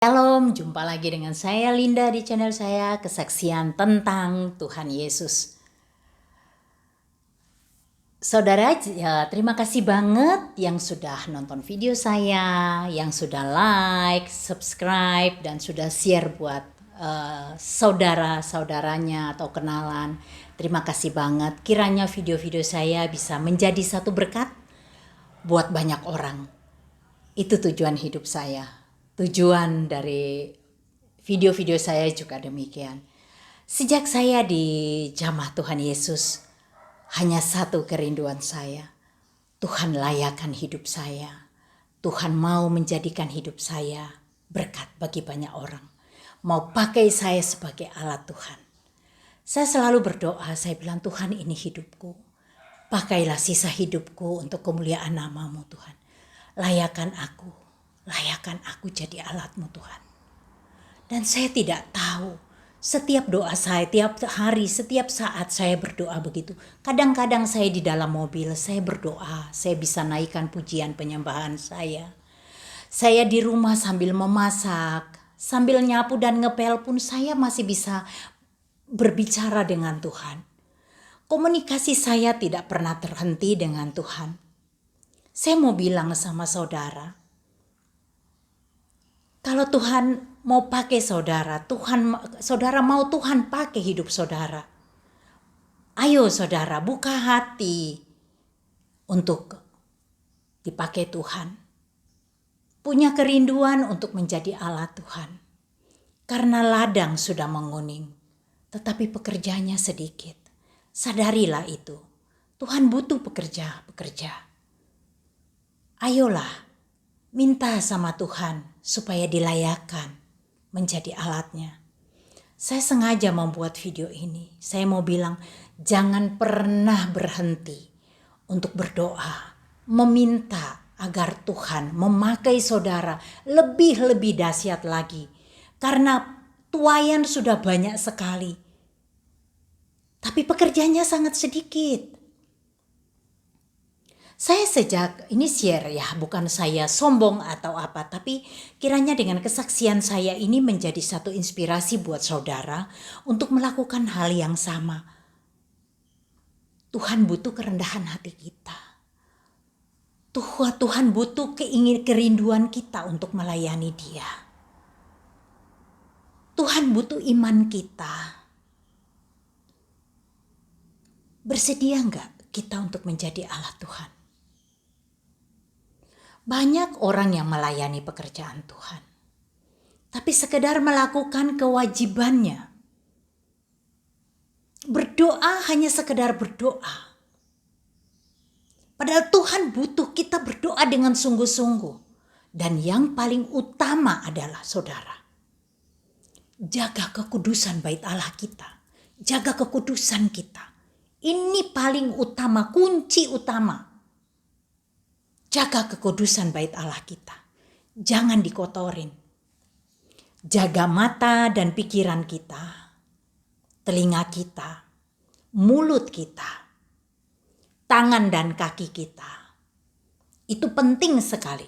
Shalom, jumpa lagi dengan saya Linda di channel saya, kesaksian tentang Tuhan Yesus. Saudara, terima kasih banget yang sudah nonton video saya, yang sudah like, subscribe, dan sudah share buat saudara-saudaranya atau kenalan. Terima kasih banget, kiranya video-video saya bisa menjadi satu berkat buat banyak orang. Itu tujuan hidup saya. Tujuan dari video-video saya juga demikian. Sejak saya di Jamaah Tuhan Yesus, hanya satu kerinduan saya. Tuhan layakan hidup saya. Tuhan mau menjadikan hidup saya berkat bagi banyak orang. Mau pakai saya sebagai alat Tuhan. Saya selalu berdoa, saya bilang Tuhan ini hidupku. Pakailah sisa hidupku untuk kemuliaan nama-Mu Tuhan. Layakan aku jadi alat-Mu Tuhan. Dan saya tidak tahu, setiap doa saya, tiap hari, setiap saat saya berdoa begitu. Kadang-kadang saya di dalam mobil, saya berdoa, saya bisa naikkan pujian penyembahan saya. Saya di rumah sambil memasak, sambil nyapu dan ngepel pun saya masih bisa berbicara dengan Tuhan. Komunikasi saya tidak pernah terhenti dengan Tuhan. Saya mau bilang sama saudara, kalau Tuhan mau pakai saudara, saudara mau Tuhan pakai hidup saudara. Ayo saudara, buka hati untuk dipakai Tuhan. Punya kerinduan untuk menjadi alat Tuhan. Karena ladang sudah menguning, tetapi pekerjanya sedikit. Sadarilah itu. Tuhan butuh pekerja. Ayolah, minta sama Tuhan supaya dilayakkan menjadi alatnya. Saya sengaja membuat video ini. Saya mau bilang, jangan pernah berhenti untuk berdoa, meminta agar Tuhan memakai saudara lebih dahsyat lagi. Karena tuaian sudah banyak sekali, tapi pekerjaannya sangat sedikit. Saya sejak ini share ya, bukan saya sombong atau apa, tapi kiranya dengan kesaksian saya ini menjadi satu inspirasi buat saudara untuk melakukan hal yang sama. Tuhan butuh kerendahan hati kita. Tuhan butuh kerinduan kita untuk melayani Dia. Tuhan butuh iman kita. Bersedia enggak kita untuk menjadi alat Tuhan? Banyak orang yang melayani pekerjaan Tuhan, tapi sekedar melakukan kewajibannya. Berdoa hanya sekedar berdoa. Padahal Tuhan butuh kita berdoa dengan sungguh-sungguh. Dan yang paling utama adalah saudara, jaga kekudusan bait Allah kita. Jaga kekudusan kita. Ini paling utama, kunci utama. Jaga kekudusan bait Allah kita. Jangan dikotorin. Jaga mata dan pikiran kita, telinga kita, mulut kita, tangan dan kaki kita. Itu penting sekali.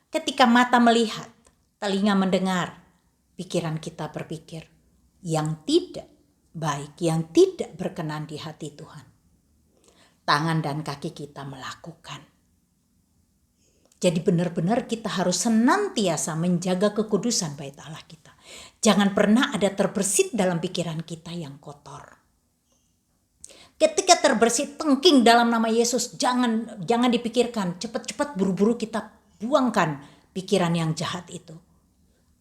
Ketika mata melihat, telinga mendengar, pikiran kita berpikir yang tidak baik, yang tidak berkenan di hati Tuhan. Tangan dan kaki kita melakukan. Jadi benar-benar kita harus senantiasa menjaga kekudusan bait Allah kita. Jangan pernah ada terbersit dalam pikiran kita yang kotor. Ketika terbersit tengking dalam nama Yesus, jangan dipikirkan. Cepat-cepat buru-buru kita buangkan pikiran yang jahat itu.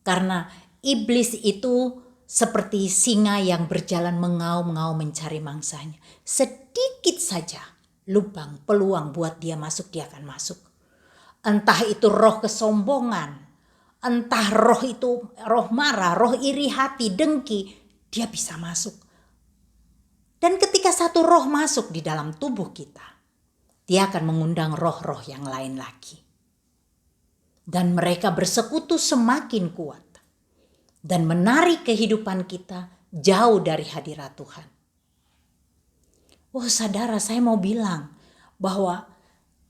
Karena iblis itu seperti singa yang berjalan mengaum-ngaum mencari mangsanya. Sedikit saja lubang, peluang buat dia masuk, dia akan masuk. Entah itu roh kesombongan, entah roh itu roh marah, roh iri hati, dengki, dia bisa masuk. Dan ketika satu roh masuk di dalam tubuh kita, dia akan mengundang roh-roh yang lain lagi. Dan mereka bersekutu semakin kuat dan menarik kehidupan kita jauh dari hadirat Tuhan. Oh saudara, saya mau bilang bahwa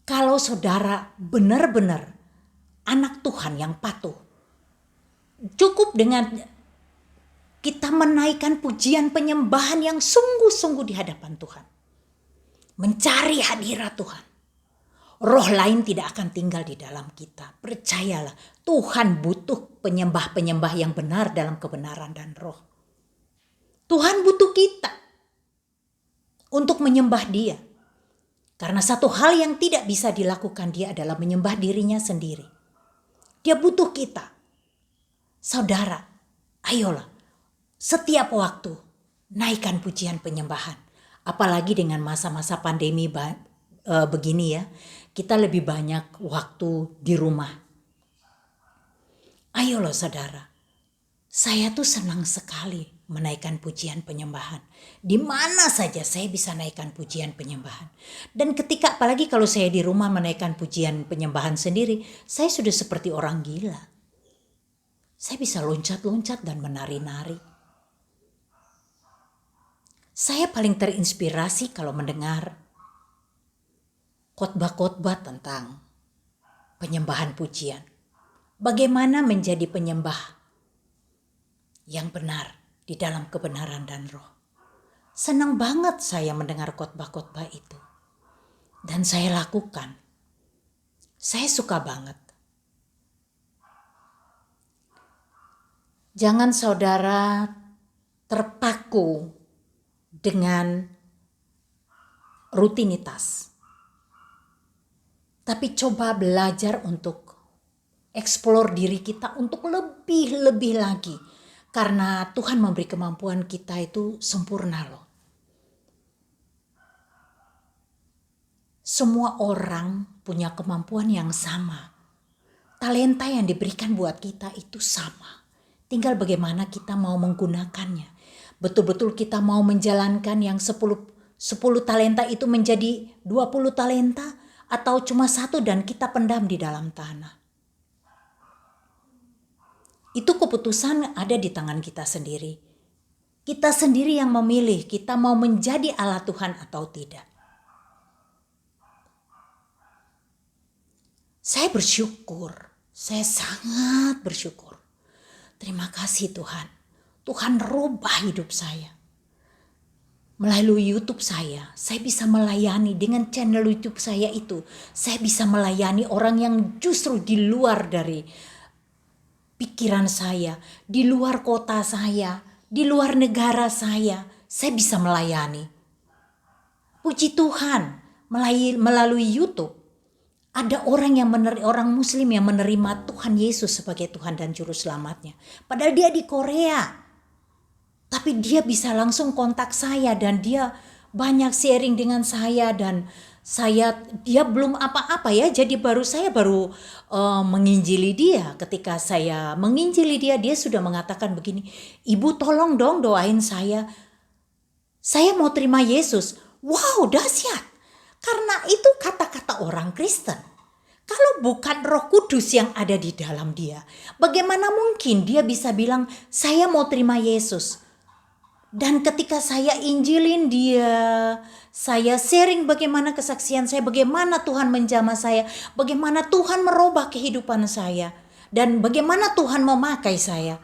kalau saudara benar-benar anak Tuhan yang patuh, Cukup dengan kita menaikkan pujian penyembahan yang sungguh-sungguh di hadapan Tuhan. Mencari hadirat Tuhan. Roh lain tidak akan tinggal di dalam kita. Percayalah, Tuhan butuh penyembah-penyembah yang benar dalam kebenaran dan roh. Tuhan butuh kita untuk menyembah Dia. Karena satu hal yang tidak bisa dilakukan Dia adalah menyembah dirinya sendiri. Dia butuh kita. Saudara, ayolah, setiap waktu naikkan pujian penyembahan. Apalagi dengan masa-masa pandemi begini ya, kita lebih banyak waktu di rumah. Ayolah saudara, saya tuh senang sekali menaikkan pujian penyembahan. Di mana saja saya bisa naikkan pujian penyembahan. Dan ketika apalagi kalau saya di rumah menaikkan pujian penyembahan sendiri, saya sudah seperti orang gila. Saya bisa loncat-loncat dan menari-nari. Saya paling terinspirasi kalau mendengar khotbah-khotbah tentang penyembahan pujian. Bagaimana menjadi penyembah yang benar di dalam kebenaran dan roh. Senang banget saya mendengar khotbah-khotbah itu. Dan saya lakukan. Saya suka banget. Jangan saudara terpaku dengan rutinitas. Tapi coba belajar untuk eksplor diri kita untuk lebih lagi. Karena Tuhan memberi kemampuan kita itu sempurna loh. Semua orang punya kemampuan yang sama. Talenta yang diberikan buat kita itu sama. Tinggal bagaimana kita mau menggunakannya. Betul-betul kita mau menjalankan yang 10 talenta itu menjadi 20 talenta. Atau cuma 1 dan kita pendam di dalam tanah. Itu keputusan ada di tangan kita sendiri. Kita sendiri yang memilih kita mau menjadi alat Tuhan atau tidak. Saya bersyukur, saya sangat bersyukur. Terima kasih Tuhan. Tuhan rubah hidup saya. Melalui YouTube saya bisa melayani dengan channel YouTube saya itu. Saya bisa melayani orang yang justru di luar dari pikiran saya, di luar kota saya, di luar negara saya bisa melayani. Puji Tuhan, melalui YouTube ada orang Muslim yang menerima Tuhan Yesus sebagai Tuhan dan Juru Selamatnya. Padahal dia di Korea. Tapi dia bisa langsung kontak saya dan dia banyak sharing dengan saya dan dia belum apa-apa ya. Jadi saya baru menginjili dia. Ketika saya menginjili dia sudah mengatakan begini, "Ibu tolong dong doain saya. Saya mau terima Yesus." Wow, dahsyat. Karena itu kata-kata orang Kristen. Kalau bukan Roh Kudus yang ada di dalam dia, bagaimana mungkin dia bisa bilang, "Saya mau terima Yesus"? Dan ketika saya injilin dia, saya sharing bagaimana kesaksian saya, bagaimana Tuhan menjamah saya, bagaimana Tuhan merubah kehidupan saya, dan bagaimana Tuhan memakai saya.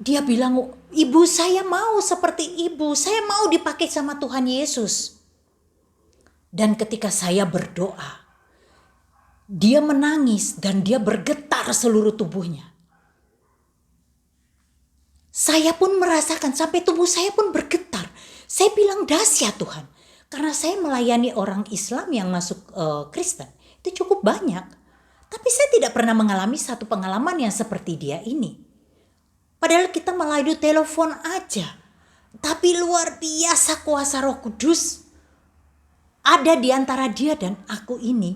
Dia bilang, "Ibu, saya mau seperti ibu, saya mau dipakai sama Tuhan Yesus." Dan ketika saya berdoa, dia menangis dan dia bergetar seluruh tubuhnya. Saya pun merasakan sampai tubuh saya pun bergetar. Saya bilang dahsyat Tuhan. Karena saya melayani orang Islam yang masuk Kristen. Itu cukup banyak. Tapi saya tidak pernah mengalami satu pengalaman yang seperti dia ini. Padahal kita melalui telepon aja. Tapi luar biasa kuasa Roh Kudus ada di antara dia dan aku ini.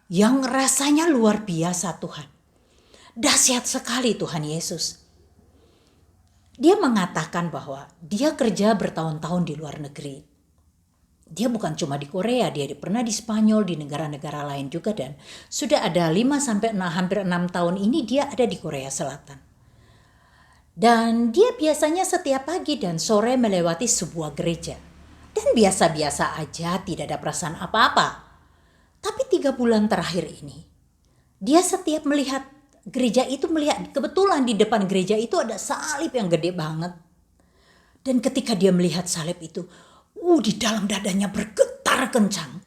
Yang rasanya luar biasa Tuhan. Dahsyat sekali Tuhan Yesus. Dia mengatakan bahwa dia kerja bertahun-tahun di luar negeri. Dia bukan cuma di Korea, dia pernah di Spanyol, di negara-negara lain juga, dan sudah ada 5-6 hampir 6 tahun ini dia ada di Korea Selatan. Dan dia biasanya setiap pagi dan sore melewati sebuah gereja. Dan biasa-biasa aja, tidak ada perasaan apa-apa. Tapi 3 bulan terakhir ini, dia setiap melihat gereja itu melihat, kebetulan di depan gereja itu ada salib yang gede banget. Dan ketika dia melihat salib itu, di dalam dadanya bergetar kencang.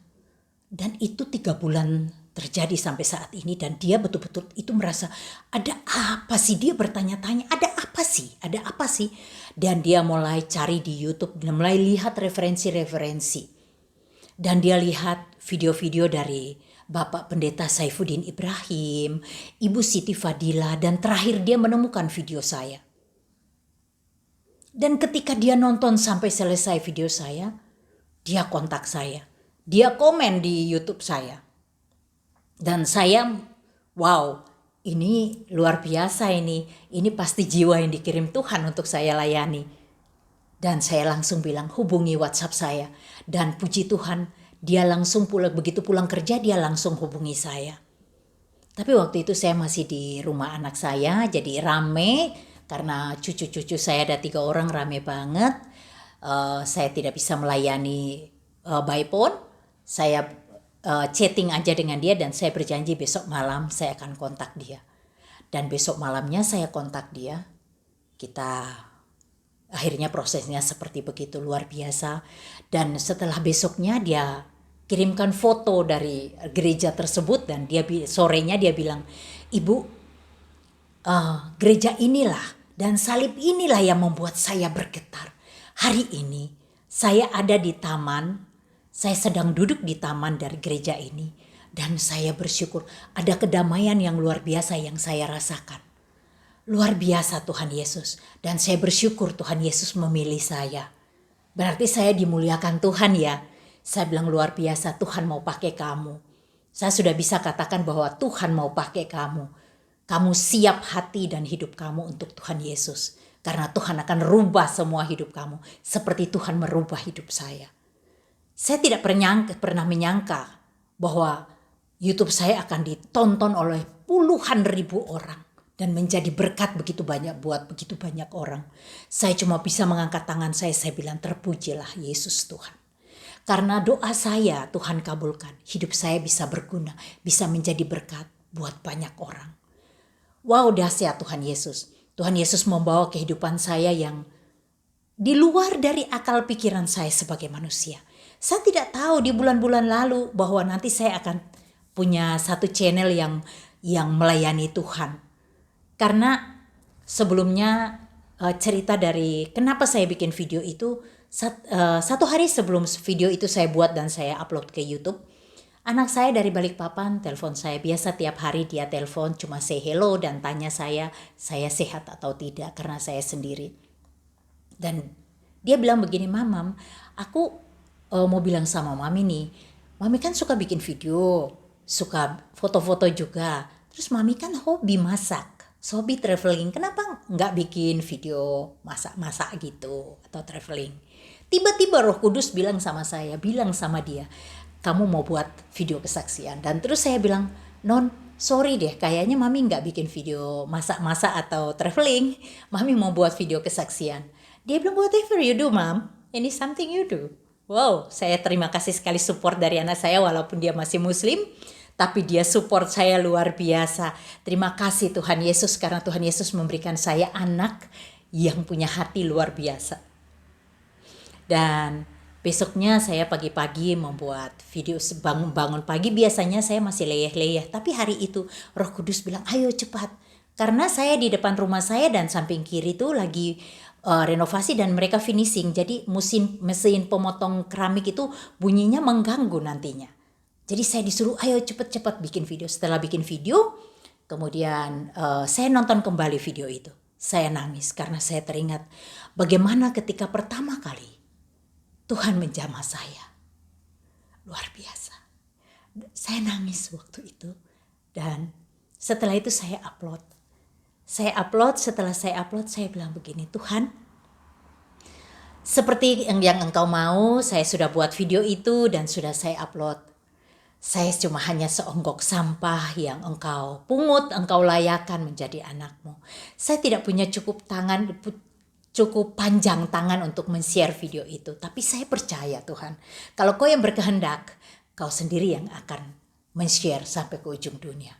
Dan itu 3 bulan terjadi sampai saat ini. Dan dia betul-betul itu merasa, ada apa sih? Dia bertanya-tanya, ada apa sih? Ada apa sih? Dan dia mulai cari di YouTube, dan mulai lihat referensi-referensi. Dan dia lihat video-video dari Bapak Pendeta Saifuddin Ibrahim, Ibu Siti Fadila, dan terakhir dia menemukan video saya. Dan ketika dia nonton sampai selesai video saya, dia kontak saya. Dia komen di YouTube saya. Dan saya, wow, ini luar biasa ini. Ini pasti jiwa yang dikirim Tuhan untuk saya layani. Dan saya langsung bilang, hubungi WhatsApp saya. Dan puji Tuhan, dia langsung begitu pulang kerja, dia langsung hubungi saya. Tapi waktu itu saya masih di rumah anak saya, jadi rame. Karena cucu-cucu saya ada 3 orang, rame banget. Saya tidak bisa melayani by phone. Saya chatting aja dengan dia dan saya berjanji besok malam saya akan kontak dia. Dan besok malamnya saya kontak dia. Akhirnya prosesnya seperti begitu, luar biasa. Dan setelah besoknya dia kirimkan foto dari gereja tersebut dan sorenya dia bilang, Ibu, gereja inilah dan salib inilah yang membuat saya bergetar. Hari ini saya ada di taman, saya sedang duduk di taman dari gereja ini. Dan saya bersyukur ada kedamaian yang luar biasa yang saya rasakan. Luar biasa Tuhan Yesus. Dan saya bersyukur Tuhan Yesus memilih saya. Berarti saya dimuliakan Tuhan ya. Saya bilang luar biasa Tuhan mau pakai kamu. Saya sudah bisa katakan bahwa Tuhan mau pakai kamu. Kamu siap hati dan hidup kamu untuk Tuhan Yesus. Karena Tuhan akan rubah semua hidup kamu. Seperti Tuhan merubah hidup saya. Saya tidak pernah menyangka bahwa YouTube saya akan ditonton oleh puluhan ribu orang. Dan menjadi berkat begitu banyak buat begitu banyak orang. Saya cuma bisa mengangkat tangan saya bilang terpujilah Yesus Tuhan. Karena doa saya Tuhan kabulkan. Hidup saya bisa berguna, bisa menjadi berkat buat banyak orang. Wow, dahsyat Tuhan Yesus. Tuhan Yesus membawa kehidupan saya yang di luar dari akal pikiran saya sebagai manusia. Saya tidak tahu di bulan-bulan lalu bahwa nanti saya akan punya satu channel yang melayani Tuhan. Karena sebelumnya cerita dari kenapa saya bikin video itu, satu hari sebelum video itu saya buat dan saya upload ke YouTube, anak saya dari Balikpapan telepon saya. Biasa tiap hari dia telepon cuma say hello dan tanya saya sehat atau tidak karena saya sendiri. Dan dia bilang begini, Mamam, aku mau bilang sama Mami nih, Mami kan suka bikin video, suka foto-foto juga. Terus Mami kan hobi masak. Hobi traveling, kenapa nggak bikin video masak-masak gitu atau traveling? Tiba-tiba Roh Kudus bilang sama dia, kamu mau buat video kesaksian. Dan terus saya bilang, Non, sorry deh, kayaknya Mami nggak bikin video masak-masak atau traveling. Mami mau buat video kesaksian. Dia bilang, whatever you do, Mom, ini something you do. Wow, saya terima kasih sekali support dari anak saya walaupun dia masih Muslim. Tapi dia support saya luar biasa. Terima kasih Tuhan Yesus karena Tuhan Yesus memberikan saya anak yang punya hati luar biasa. Dan besoknya saya pagi-pagi membuat video bangun pagi. Biasanya saya masih leyeh-leyeh. Tapi hari itu Roh Kudus bilang ayo cepat. Karena saya di depan rumah saya dan samping kiri itu lagi renovasi dan mereka finishing. Jadi mesin pemotong keramik itu bunyinya mengganggu nantinya. Jadi saya disuruh ayo cepet-cepet bikin video. Setelah bikin video, kemudian saya nonton kembali video itu. Saya nangis karena saya teringat bagaimana ketika pertama kali Tuhan menjamah saya. Luar biasa. Saya nangis waktu itu. Dan setelah itu saya upload. Setelah saya upload saya bilang begini, Tuhan, seperti yang Engkau mau, saya sudah buat video itu dan sudah saya upload. Saya cuma hanya seonggok sampah yang Engkau pungut, Engkau layakan menjadi anak-Mu. Saya tidak punya cukup panjang tangan untuk men-share video itu. Tapi saya percaya Tuhan, kalau Kau yang berkehendak, Kau sendiri yang akan men-share sampai ke ujung dunia.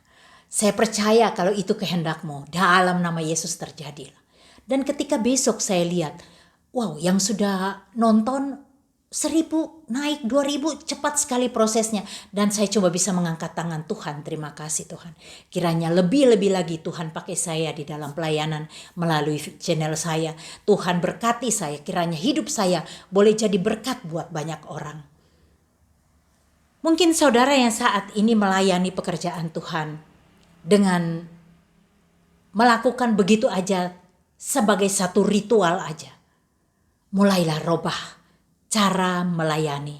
Saya percaya kalau itu kehendak-Mu, dalam nama Yesus terjadilah. Dan ketika besok saya lihat, wow, yang sudah nonton 1.000 naik 2.000, cepat sekali prosesnya. Dan saya coba bisa mengangkat tangan, Tuhan, terima kasih Tuhan. Kiranya lebih-lebih lagi Tuhan pakai saya di dalam pelayanan melalui channel saya. Tuhan berkati saya, kiranya hidup saya boleh jadi berkat buat banyak orang. Mungkin saudara yang saat ini melayani pekerjaan Tuhan dengan melakukan begitu aja sebagai satu ritual aja. Mulailah robah cara melayani,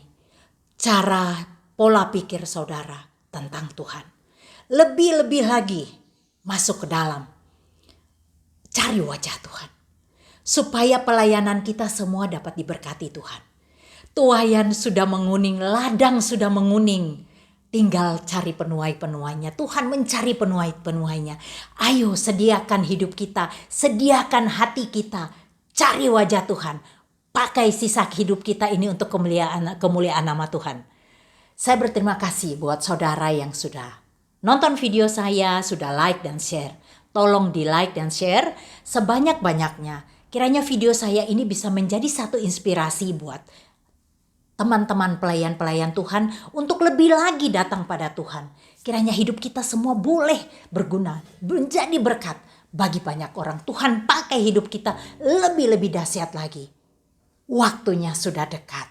cara pola pikir saudara tentang Tuhan. Lebih-lebih lagi masuk ke dalam, cari wajah Tuhan. Supaya pelayanan kita semua dapat diberkati Tuhan. Tuayan sudah menguning, ladang sudah menguning. Tinggal cari penuai-penuainya. Tuhan mencari penuai-penuainya. Ayo sediakan hidup kita, sediakan hati kita. Cari wajah Tuhan. Pakai sisa hidup kita ini untuk kemuliaan nama Tuhan. Saya berterima kasih buat saudara yang sudah nonton video saya, sudah like dan share. Tolong di like dan share sebanyak-banyaknya. Kiranya video saya ini bisa menjadi satu inspirasi buat teman-teman pelayan-pelayan Tuhan untuk lebih lagi datang pada Tuhan. Kiranya hidup kita semua boleh berguna, menjadi berkat bagi banyak orang. Tuhan pakai hidup kita lebih-lebih dahsyat lagi. Waktunya sudah dekat.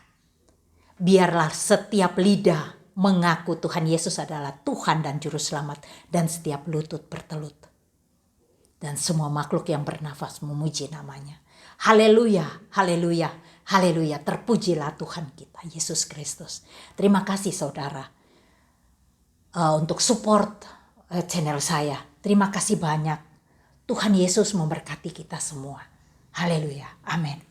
Biarlah setiap lidah mengaku Tuhan Yesus adalah Tuhan dan Juru Selamat. Dan setiap lutut bertelut. Dan semua makhluk yang bernafas memuji namanya. Haleluya, haleluya. Haleluya, terpujilah Tuhan kita, Yesus Kristus. Terima kasih saudara untuk support channel saya. Terima kasih banyak. Tuhan Yesus memberkati kita semua. Haleluya, amin.